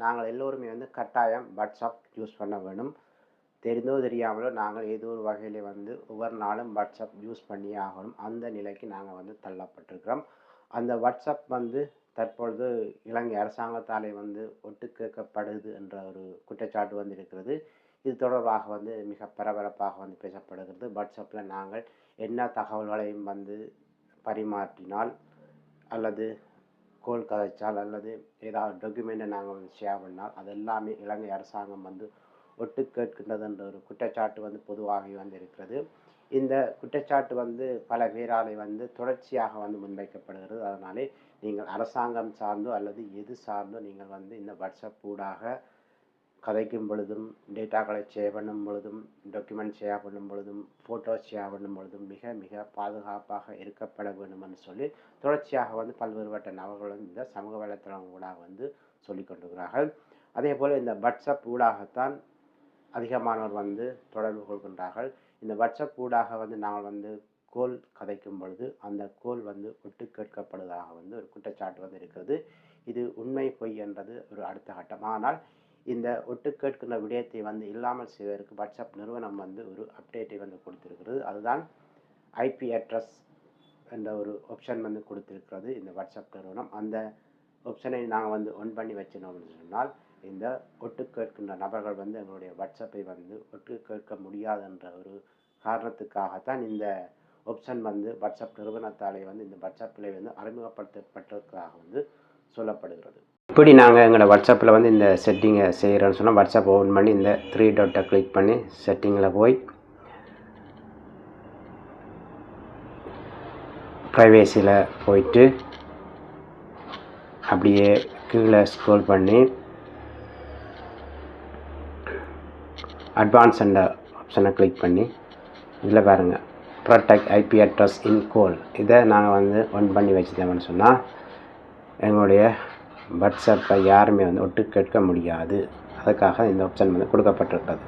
நாங்கள் எல்லோருமே வந்து கட்டாயம் வாட்ஸ்அப் யூஸ் பண்ண வேணும். தெரிந்தோ தெரியாமலோ நாங்கள் ஏதோ ஒரு வகையில் வந்து ஒவ்வொரு நாளும் வாட்ஸ்அப் யூஸ் பண்ணியே ஆகணும். அந்த நிலைக்கு நாங்கள் வந்து தள்ளப்பட்டிருக்கிறோம். அந்த வாட்ஸ்அப் வந்து தற்பொழுது இலங்கை அரசாங்கத்தாலே வந்து ஒட்டு கேட்கப்படுது என்ற ஒரு குற்றச்சாட்டு வந்து இருக்கிறது. இது தொடர்பாக வந்து மிக பரபரப்பாக வந்து பேசப்படுகிறது. வாட்ஸ்அப்பில் நாங்கள் என்ன தகவல்களையும் வந்து பரிமாற்றினால் அல்லது கோல் கதைச்சால் அல்லது ஏதாவது டாக்குமெண்ட்டை நாங்கள் வந்து ஷேர் பண்ணால் அது எல்லாமே இலங்கை அரசாங்கம் வந்து ஒட்டு கேட்கின்றது என்ற ஒரு குற்றச்சாட்டு வந்து பொதுவாகவே வந்து இருக்கிறது. இந்த குற்றச்சாட்டு வந்து பல பேராலே வந்து தொடர்ச்சியாக வந்து முன்வைக்கப்படுகிறது. அதனாலே நீங்கள் அரசாங்கம் சார்ந்தோ அல்லது எது சார்ந்தோ நீங்கள் வந்து இந்த வாட்ஸ்அப் ஊடாக கதைக்கும் பொழுதும், டேட்டாக்களை ஷேர் பண்ணும் பொழுதும், டாக்குமெண்ட் ஷேர் பண்ணும் பொழுதும், ஃபோட்டோஸ் ஷேர் பண்ணும் பொழுதும் மிக மிக பாதுகாப்பாக இருக்கப்பட வேண்டும் என்று சொல்லி தொடர்ச்சியாக வந்து பல்வேறுபட்ட நபர்கள் வந்து இந்த சமூக வலைத்தளம் ஊடாக வந்து சொல்லிக் கொண்டிருக்கிறார்கள். அதே போல் இந்த வாட்ஸ்அப் ஊடாகத்தான் அதிகமானோர் வந்து தொடர்பு கொள்கின்றார்கள். இந்த வாட்ஸ்அப் ஊடாக வந்து நாங்கள் வந்து கோல் கதைக்கும் பொழுது அந்த கோல் வந்து ஒட்டு கேட்கப்படுவதாக வந்து ஒரு குற்றச்சாட்டு வந்து இருக்கிறது. இது உண்மை பொய் என்றது ஒரு அடுத்த கட்டம். ஆனால் இந்த ஒட்டு கேட்கின்ற விடயத்தை வந்து இல்லாமல் செய்வதற்கு வாட்ஸ்அப் நிறுவனம் வந்து ஒரு அப்டேட்டை வந்து கொடுத்திருக்கிறது. அதுதான் ஐபி அட்ரஸ் என்ற ஒரு ஆப்ஷன் வந்து கொடுத்திருக்கிறது இந்த வாட்ஸ்அப் நிறுவனம். அந்த ஆப்ஷனை நாங்கள் வந்து ஒன் பண்ணி வச்சினோம்னு சொன்னால் இந்த ஒட்டு கேட்கின்ற நபர்கள் வந்து எங்களுடைய வாட்ஸ்அப்பை வந்து ஒட்டு கேட்க முடியாது என்ற ஒரு காரணத்துக்காகத்தான் இந்த ஆப்ஷன் வந்து வாட்ஸ்அப் நிறுவனத்தாலே வந்து இந்த வாட்ஸ்அப்பில் வந்து அறிமுகப்படுத்தப்பட்டதுக்காக வந்து சொல்லப்படுகிறது. இப்படி நாங்கள் எங்களோட வாட்ஸ்அப்பில் வந்து இந்த செட்டிங்கை செய்கிறோன்னு சொன்னால் வாட்ஸ்அப் ஓப்பன் பண்ணி இந்த 3 டாட்டை கிளிக் பண்ணி செட்டிங்கில் போய் ப்ரைவேசியில் போயிட்டு அப்படியே கீழே ஸ்க்ரோல் பண்ணி அட்வான்ஸ் என்ற ஆப்ஷனை கிளிக் பண்ணி இதில் பாருங்கள் ப்ரொடெக்ட் ஐபி அட்ரஸ் இன் கோல். இதை நாங்கள் வந்து ஒன் பண்ணி வச்சுட்டோம்னு சொன்னால் எங்களுடைய வாட்ஸ்அப்பை யாருமே வந்து ஒட்டு கேட்க முடியாது. அதுக்காக இந்த ஆப்ஷன் வந்து கொடுக்கப்பட்டிருக்கிறது.